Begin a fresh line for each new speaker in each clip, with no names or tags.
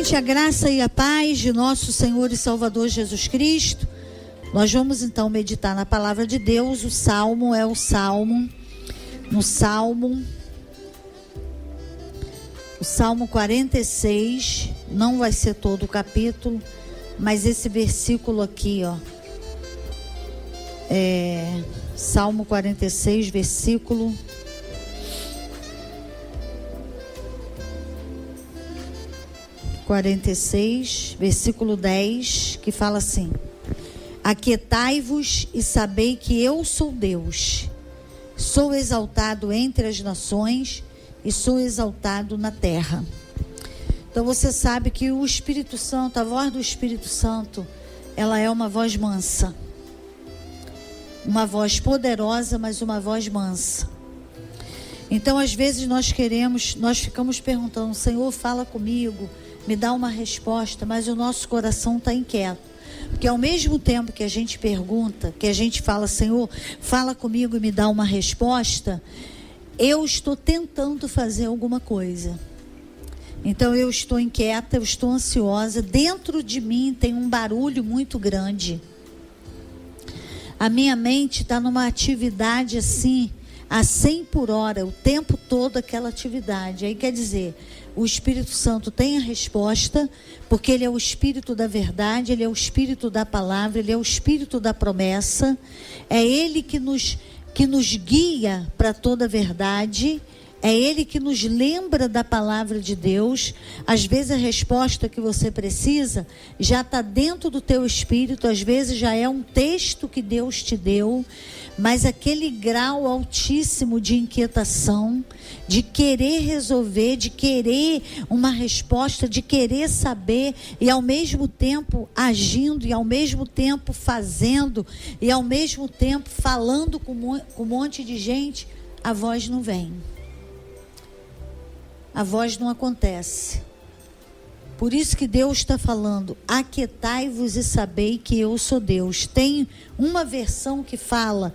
Gente, a graça e a paz de nosso Senhor e Salvador Jesus Cristo. Nós vamos então meditar na palavra de Deus. O Salmo é o Salmo. No Salmo 46, não vai ser todo o capítulo, mas esse versículo aqui, ó. Salmo 46, versículo 46, versículo 10, que fala assim: aquietai-vos e sabei que eu sou Deus, sou exaltado entre as nações e sou exaltado na terra. Então você sabe que o Espírito Santo, a voz do Espírito Santo, ela é uma voz mansa, uma voz poderosa, mas uma voz mansa. Então às vezes nós ficamos perguntando: Senhor, fala comigo, me dá uma resposta, mas o nosso coração está inquieto. Porque ao mesmo tempo que a gente pergunta, que a gente fala: Senhor, fala comigo e me dá uma resposta, eu estou tentando fazer alguma coisa. Então eu estou inquieta, eu estou ansiosa, dentro de mim tem um barulho muito grande. A minha mente está numa atividade assim, a 100 por hora, o tempo todo aquela atividade. Aí quer dizer, o Espírito Santo tem a resposta, porque Ele é o Espírito da verdade, Ele é o Espírito da palavra, Ele é o Espírito da promessa. É Ele que nos guia para toda a verdade. É Ele que nos lembra da palavra de Deus. Às vezes a resposta que você precisa já está dentro do teu espírito, às vezes já é um texto que Deus te deu, mas aquele grau altíssimo de inquietação, de querer resolver, de querer uma resposta, de querer saber, e ao mesmo tempo agindo, e ao mesmo tempo fazendo, e ao mesmo tempo falando com um monte de gente, a voz não vem. A voz não acontece. Por isso que Deus está falando: aquietai-vos e sabei que eu sou Deus. Tem uma versão que fala,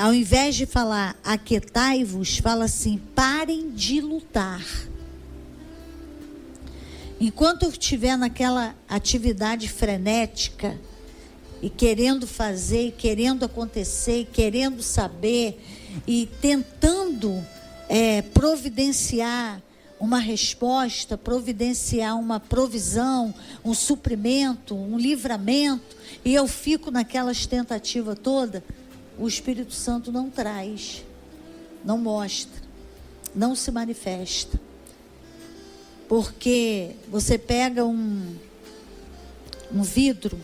ao invés de falar aquietai-vos, fala assim: parem de lutar. Enquanto eu estiver naquela atividade frenética, e querendo fazer, e querendo acontecer, e querendo saber, e tentando providenciar uma resposta, providenciar uma provisão, um suprimento, um livramento, e eu fico naquelas tentativas todas, o Espírito Santo não traz, não mostra, não se manifesta. Porque você pega um vidro,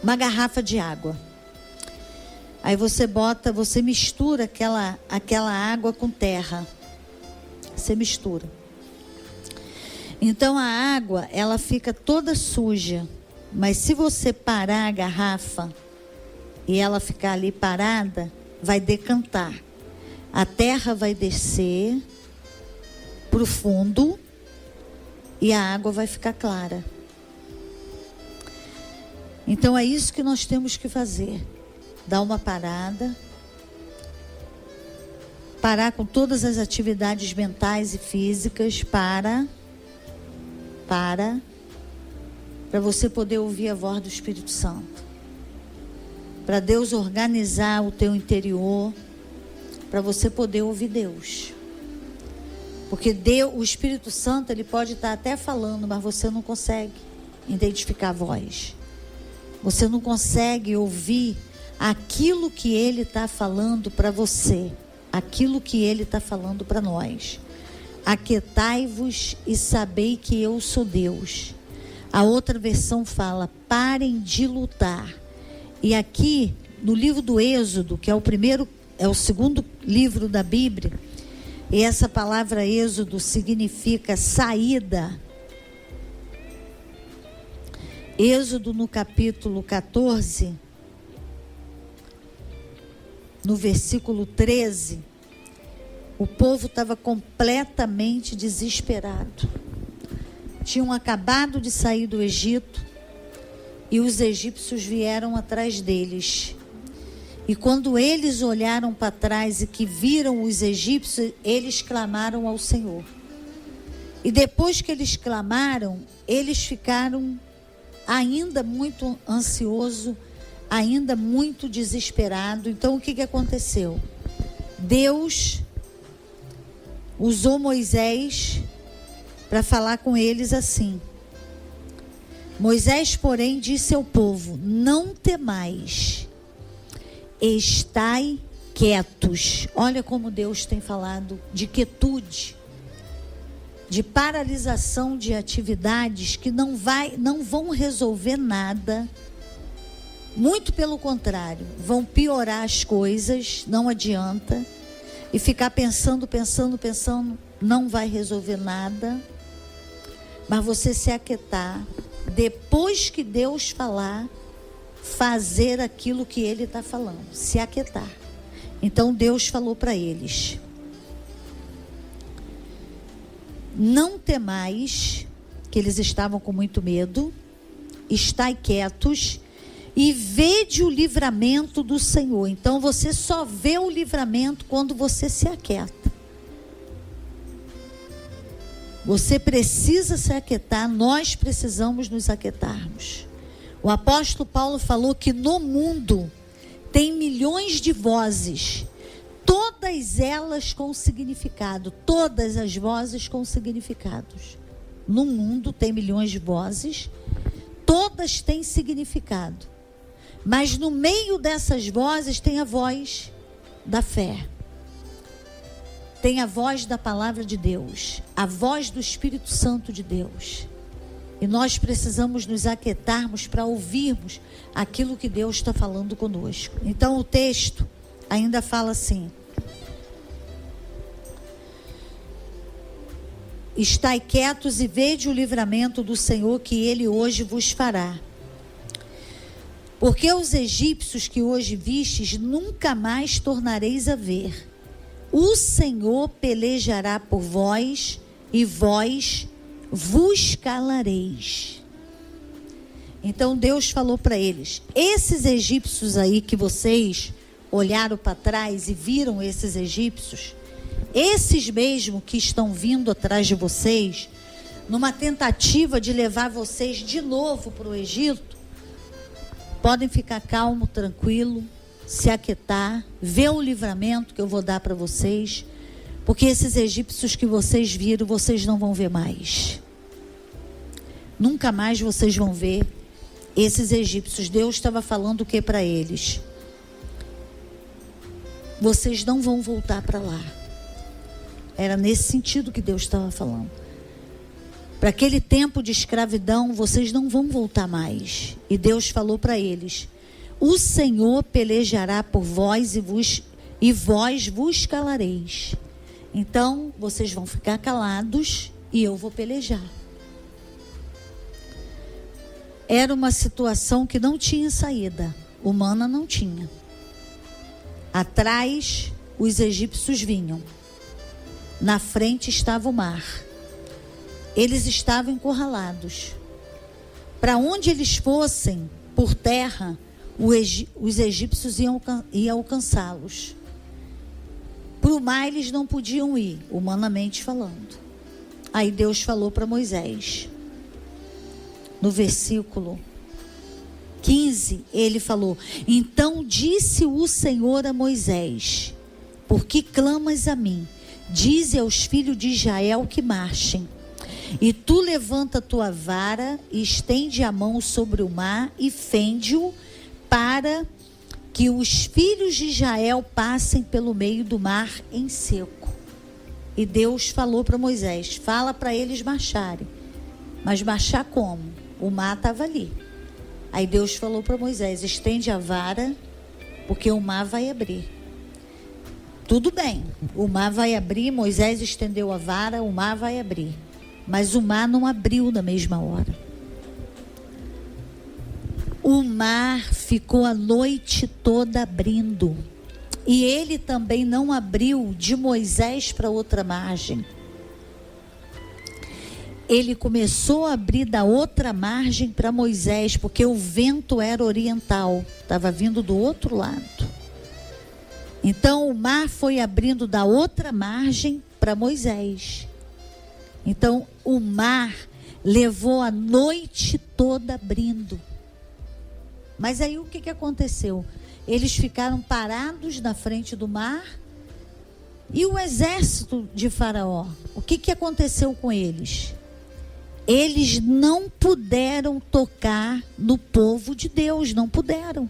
uma garrafa de água, aí você mistura aquela água com terra. Você mistura. Então a água, ela fica toda suja. Mas se você parar a garrafa e ela ficar ali parada, vai decantar. A terra vai descer para o fundo e a água vai ficar clara. Então é isso que nós temos que fazer. Dar uma parada, parar com todas as atividades mentais e físicas, para você poder ouvir a voz do Espírito Santo, para Deus organizar o teu interior, para você poder ouvir Deus. Porque o Espírito Santo, ele pode estar até falando, mas você não consegue identificar a voz, você não consegue ouvir aquilo que Ele está falando para você, aquilo que Ele está falando para nós. Aquietai-vos e sabei que eu sou Deus. A outra versão fala: parem de lutar. E aqui no livro do Êxodo, que é o segundo livro da Bíblia, e essa palavra Êxodo significa saída. Êxodo, no capítulo 14, no versículo 13, o povo estava completamente desesperado. Tinham acabado de sair do Egito e os egípcios vieram atrás deles. E quando eles olharam para trás e que viram os egípcios, eles clamaram ao Senhor. E depois que eles clamaram, eles ficaram ainda muito ansiosos, ainda muito desesperados. Então o que aconteceu? Deus usou Moisés para falar com eles assim. Moisés, porém, disse ao povo: não temais, estai quietos. Olha como Deus tem falado de quietude, de paralisação de atividades que não vão resolver nada. Muito pelo contrário, vão piorar as coisas, não adianta. E ficar pensando, não vai resolver nada. Mas você se aquietar, depois que Deus falar, fazer aquilo que Ele está falando, se aquietar. Então Deus falou para eles: não temais, que eles estavam com muito medo, estai quietos e vede o livramento do Senhor. Então você só vê o livramento quando você se aquieta. Você precisa se aquietar, nós precisamos nos aquietarmos. O apóstolo Paulo falou que no mundo tem milhões de vozes, todas elas com significado, todas as vozes com significados. No mundo tem milhões de vozes, todas têm significado. Mas no meio dessas vozes tem a voz da fé. Tem a voz da palavra de Deus, a voz do Espírito Santo de Deus. E nós precisamos nos aquietarmos para ouvirmos aquilo que Deus está falando conosco. Então o texto ainda fala assim: estai quietos e vede o livramento do Senhor que Ele hoje vos fará. Porque os egípcios que hoje vistes, nunca mais tornareis a ver. O Senhor pelejará por vós, e vós vos calareis. Então Deus falou para eles: esses egípcios aí que vocês olharam para trás e viram esses egípcios, esses mesmo que estão vindo atrás de vocês, numa tentativa de levar vocês de novo para o Egito, podem ficar calmo, tranquilo, se aquietar, ver o livramento que eu vou dar para vocês, porque esses egípcios que vocês viram, vocês não vão ver mais. Nunca mais vocês vão ver esses egípcios. Deus estava falando o que para eles? Vocês não vão voltar para lá. Era nesse sentido que Deus estava falando. Para aquele tempo de escravidão, vocês não vão voltar mais. E Deus falou para eles: o Senhor pelejará por vós e vós vos calareis. Então, vocês vão ficar calados e eu vou pelejar. Era uma situação que não tinha saída. Humana não tinha. Atrás, os egípcios vinham. Na frente estava o mar. Eles estavam encurralados. Para onde eles fossem, por terra, os egípcios iam alcançá-los. Para o mar eles não podiam ir, humanamente falando. Aí Deus falou para Moisés. No versículo 15, ele falou: então disse o Senhor a Moisés: por que clamas a mim? Dize aos filhos de Israel que marchem. E tu levanta a tua vara e estende a mão sobre o mar e fende-o, para que os filhos de Israel passem pelo meio do mar em seco. E Deus falou para Moisés: fala para eles marcharem. Mas marchar como? O mar estava ali. Aí Deus falou para Moisés: estende a vara, porque o mar vai abrir. Tudo bem, o mar vai abrir. Moisés estendeu a vara, o mar vai abrir. Mas o mar não abriu na mesma hora. O mar ficou a noite toda abrindo. E ele também não abriu de Moisés para outra margem. Ele começou a abrir da outra margem para Moisés, porque o vento era oriental, estava vindo do outro lado. Então o mar foi abrindo da outra margem para Moisés. Então o mar levou a noite toda abrindo. Mas aí o que aconteceu? Eles ficaram parados na frente do mar. E o exército de Faraó, o que aconteceu com eles? Eles não puderam tocar no povo de Deus, não puderam.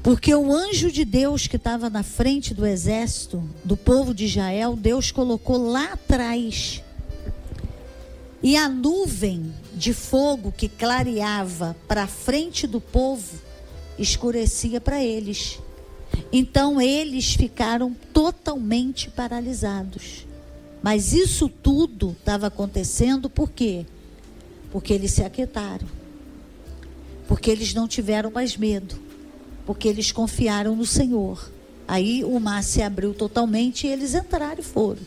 Porque o anjo de Deus que estava na frente do exército, do povo de Israel, Deus colocou lá atrás. E a nuvem de fogo que clareava para a frente do povo, escurecia para eles. Então eles ficaram totalmente paralisados. Mas isso tudo estava acontecendo por quê? Porque eles se aquietaram. Porque eles não tiveram mais medo. Porque eles confiaram no Senhor. Aí o mar se abriu totalmente e eles entraram e foram.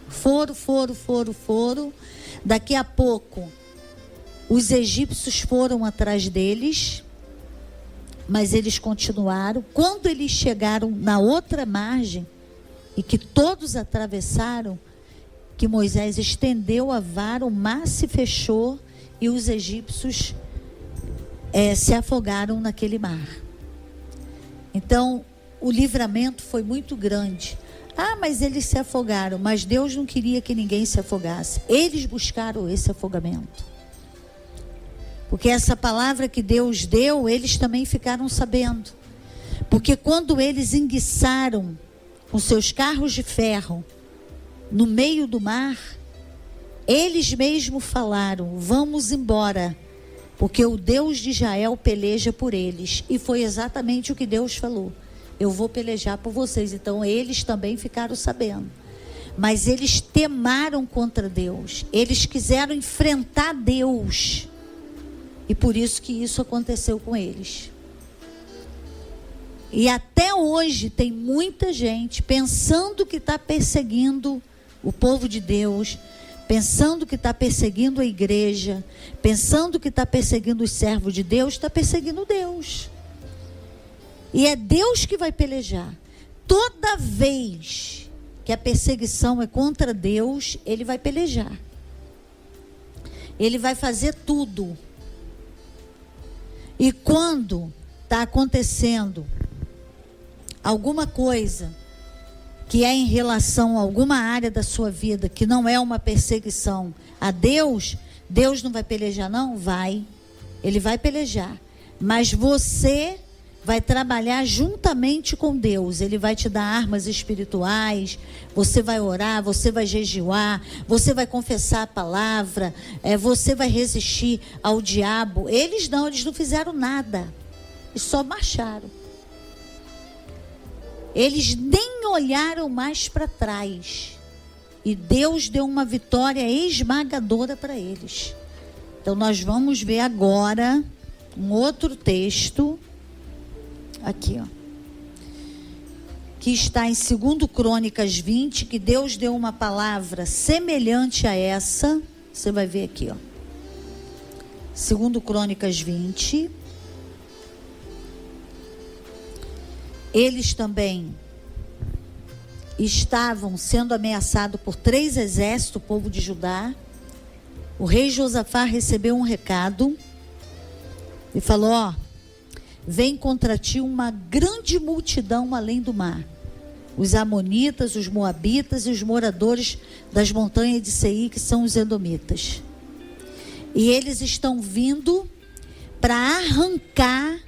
Foram. Daqui a pouco, os egípcios foram atrás deles. Mas eles continuaram. Quando eles chegaram na outra margem, e que todos atravessaram, que Moisés estendeu a vara, o mar se fechou, e os egípcios se afogaram naquele mar. Então, o livramento foi muito grande. Mas eles se afogaram, mas Deus não queria que ninguém se afogasse. Eles buscaram esse afogamento. Porque essa palavra que Deus deu, eles também ficaram sabendo. Porque quando eles enguiçaram com seus carros de ferro no meio do mar, eles mesmos falaram: vamos embora, porque o Deus de Israel peleja por eles. E foi exatamente o que Deus falou: eu vou pelejar por vocês. Então eles também ficaram sabendo. Mas eles temaram contra Deus. Eles quiseram enfrentar Deus. E por isso que isso aconteceu com eles. E até hoje tem muita gente pensando que está perseguindo o povo de Deus, pensando que está perseguindo a igreja, pensando que está perseguindo os servos de Deus, está perseguindo Deus. E é Deus que vai pelejar. Toda vez que a perseguição é contra Deus, Ele vai pelejar. Ele vai fazer tudo. E quando está acontecendo alguma coisa que é em relação a alguma área da sua vida, que não é uma perseguição a Deus, Deus não vai pelejar não? Vai. Ele vai pelejar. Mas você vai trabalhar juntamente com Deus. Ele vai te dar armas espirituais, você vai orar, você vai jejuar, você vai confessar a palavra, você vai resistir ao diabo. Eles não fizeram nada, eles só marcharam. Eles nem olharam mais para trás. E Deus deu uma vitória esmagadora para eles. Então nós vamos ver agora um outro texto. Aqui, que está em 2 Crônicas 20, que Deus deu uma palavra semelhante a essa. Você vai ver aqui, 2 Crônicas 20. Eles também estavam sendo ameaçados por 3 exércitos, o povo de Judá. O rei Josafá recebeu um recado e falou: vem contra ti uma grande multidão além do mar. Os amonitas, os moabitas e os moradores das montanhas de Seir, que são os edomitas. E eles estão vindo para arrancar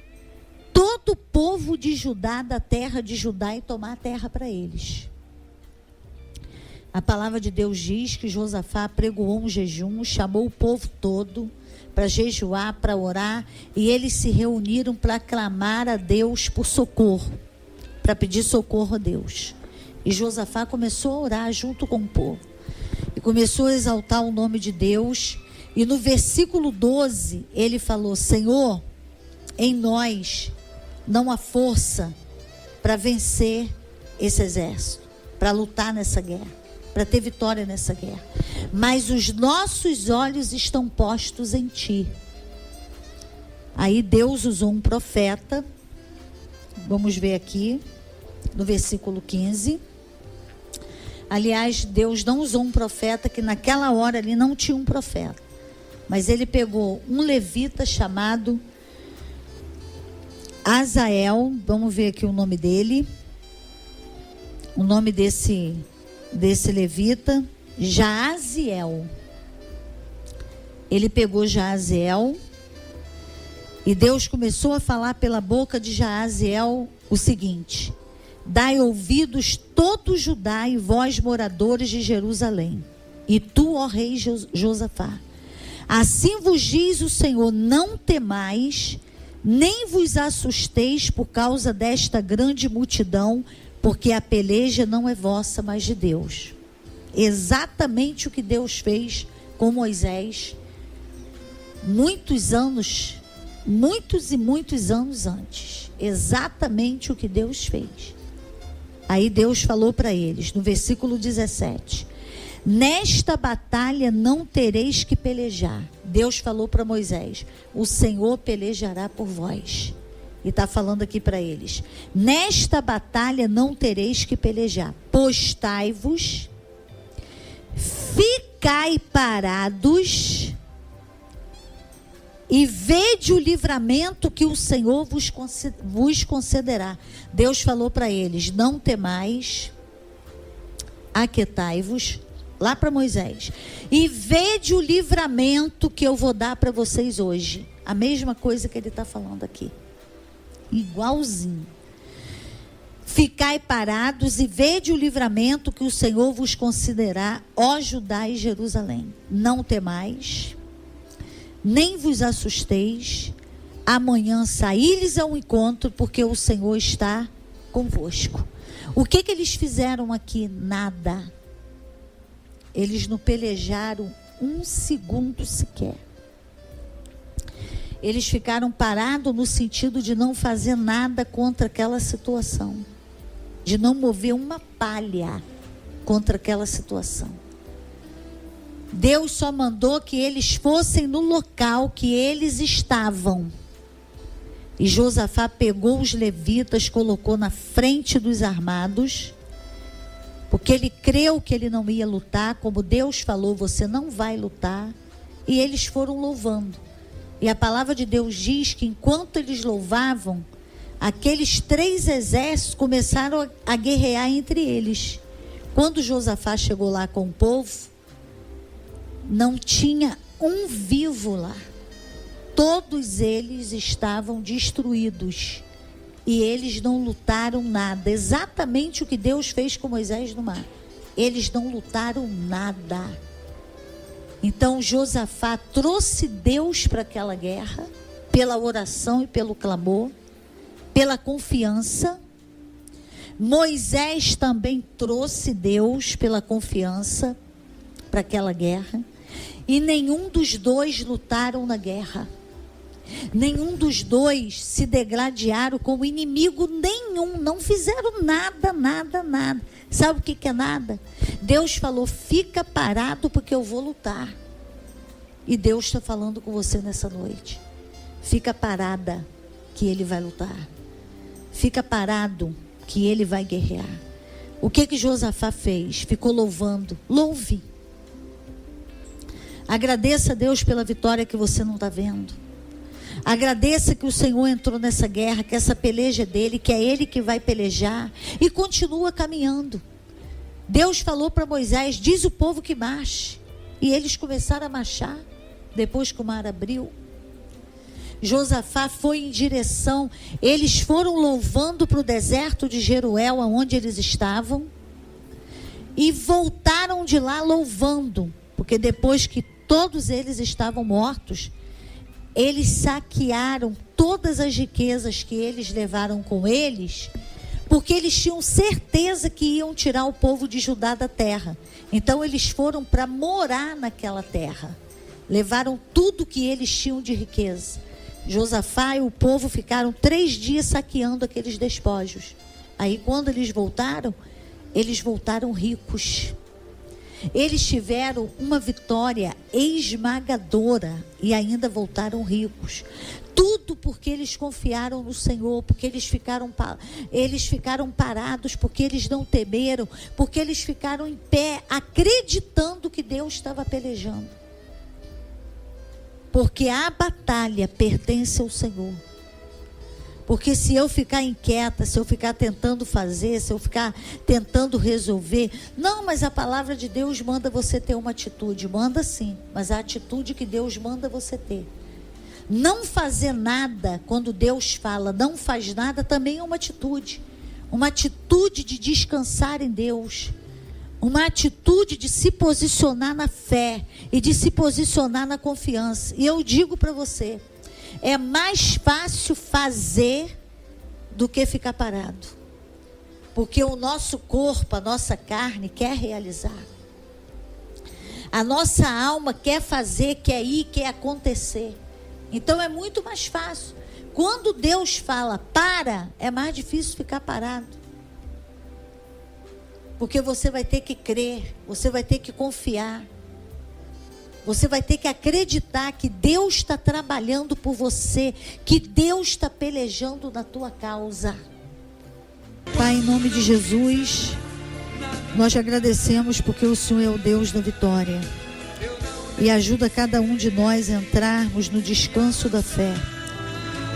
todo o povo de Judá da terra de Judá e tomar a terra para eles. A palavra de Deus diz que Josafá pregoou um jejum, chamou o povo todo para jejuar, para orar, e eles se reuniram para clamar a Deus por socorro, para pedir socorro a Deus. E Josafá começou a orar junto com o povo, e começou a exaltar o nome de Deus, e no versículo 12, ele falou: Senhor, em nós não há força para vencer esse exército, para lutar nessa guerra, para ter vitória nessa guerra, mas os nossos olhos estão postos em ti. Aí Deus usou um profeta, vamos ver aqui no versículo 15. Aliás, Deus não usou um profeta, que naquela hora ali não tinha um profeta. Mas ele pegou um levita chamado Azael. Vamos ver aqui o nome dele. O nome desse levita, Jaaziel. Ele pegou Jaaziel. E Deus começou a falar pela boca de Jaaziel o seguinte: dai ouvidos todo Judá e vós moradores de Jerusalém, e tu, ó rei Josafá, assim vos diz o Senhor: não temais, nem vos assusteis por causa desta grande multidão, porque a peleja não é vossa, mas de Deus. Exatamente o que Deus fez com Moisés muitos e muitos anos antes. Exatamente o que Deus fez. Aí Deus falou para eles, no versículo 17: nesta batalha não tereis que pelejar. Deus falou para Moisés: o Senhor pelejará por vós. E está falando aqui para eles: nesta batalha não tereis que pelejar. Postai-vos, ficai parados e vede o livramento que o Senhor vos concederá. Deus falou para eles: não temais, aquietai-vos, lá para Moisés, e vede o livramento que eu vou dar para vocês hoje. A mesma coisa que ele está falando aqui, igualzinho. Ficai parados e vede o livramento que o Senhor vos concederá, ó Judá e Jerusalém. Não temais, nem vos assusteis, amanhã saí-lhes ao encontro, porque o Senhor está convosco. O que eles fizeram aqui? Nada. Eles não pelejaram um segundo sequer. Eles ficaram parados no sentido de não fazer nada contra aquela situação, de não mover uma palha contra aquela situação. Deus só mandou que eles fossem no local que eles estavam. E Josafá pegou os levitas, colocou na frente dos armados, porque ele creu que ele não ia lutar, como Deus falou: você não vai lutar. E eles foram louvando. E a palavra de Deus diz que enquanto eles louvavam, aqueles 3 exércitos começaram a guerrear entre eles. Quando Josafá chegou lá com o povo, não tinha um vivo lá. Todos eles estavam destruídos. E eles não lutaram nada. Exatamente o que Deus fez com Moisés no mar. Eles não lutaram nada. Então Josafá trouxe Deus para aquela guerra, pela oração e pelo clamor, pela confiança. Moisés também trouxe Deus pela confiança para aquela guerra. E nenhum dos dois lutaram na guerra. Nenhum dos dois se degladiaram como inimigo nenhum. Não fizeram nada. Sabe o que é nada? Deus falou: fica parado porque eu vou lutar. E Deus está falando com você nessa noite: fica parada que Ele vai lutar. Fica parado que Ele vai guerrear. O que Josafá fez? Ficou louvando. Louve. Agradeça a Deus pela vitória que você não está vendo. Agradeça que o Senhor entrou nessa guerra, que essa peleja é dele, que é ele que vai pelejar, e continua caminhando. Deus falou para Moisés: diz o povo que marche. E eles começaram a marchar, depois que o mar abriu. Josafá foi em direção, eles foram louvando para o deserto de Jeruel, onde eles estavam, e voltaram de lá louvando, porque depois que todos eles estavam mortos, eles saquearam todas as riquezas que eles levaram com eles, porque eles tinham certeza que iam tirar o povo de Judá da terra. Então eles foram para morar naquela terra, levaram tudo que eles tinham de riqueza. Josafá e o povo ficaram 3 dias saqueando aqueles despojos. Aí quando eles voltaram ricos. Eles tiveram uma vitória esmagadora e ainda voltaram ricos. Tudo porque eles confiaram no Senhor, porque eles ficaram parados, porque eles não temeram, porque eles ficaram em pé, acreditando que Deus estava pelejando. Porque a batalha pertence ao Senhor. Porque se eu ficar inquieta, se eu ficar tentando fazer, se eu ficar tentando resolver, não, mas a palavra de Deus manda você ter uma atitude. Manda sim, mas a atitude que Deus manda você ter. Não fazer nada, quando Deus fala não faz nada, também é uma atitude. Uma atitude de descansar em Deus. Uma atitude de se posicionar na fé e de se posicionar na confiança. E eu digo para você, é mais fácil fazer do que ficar parado. Porque o nosso corpo, a nossa carne quer realizar. A nossa alma quer fazer, quer ir, quer acontecer. Então é muito mais fácil. Quando Deus fala para, é mais difícil ficar parado. Porque você vai ter que crer, você vai ter que confiar. Você vai ter que acreditar que Deus está trabalhando por você, que Deus está pelejando na tua causa. Pai, em nome de Jesus, nós te agradecemos porque o Senhor é o Deus da vitória. E ajuda cada um de nós a entrarmos no descanso da fé.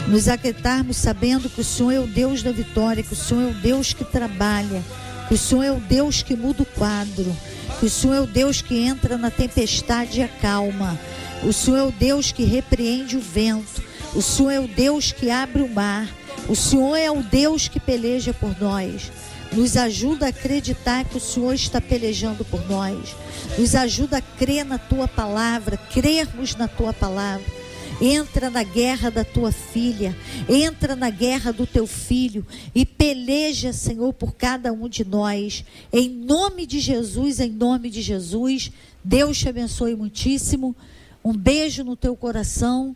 Nos aquietarmos sabendo que o Senhor é o Deus da vitória, que o Senhor é o Deus que trabalha, que o Senhor é o Deus que muda o quadro, que o Senhor é o Deus que entra na tempestade e acalma, o Senhor é o Deus que repreende o vento, o Senhor é o Deus que abre o mar, o Senhor é o Deus que peleja por nós. Nos ajuda a acreditar que o Senhor está pelejando por nós, nos ajuda a crer na tua palavra, crermos na tua palavra. Entra na guerra da tua filha, entra na guerra do teu filho e peleja, Senhor, por cada um de nós. Em nome de Jesus, em nome de Jesus. Deus te abençoe muitíssimo. Um beijo no teu coração.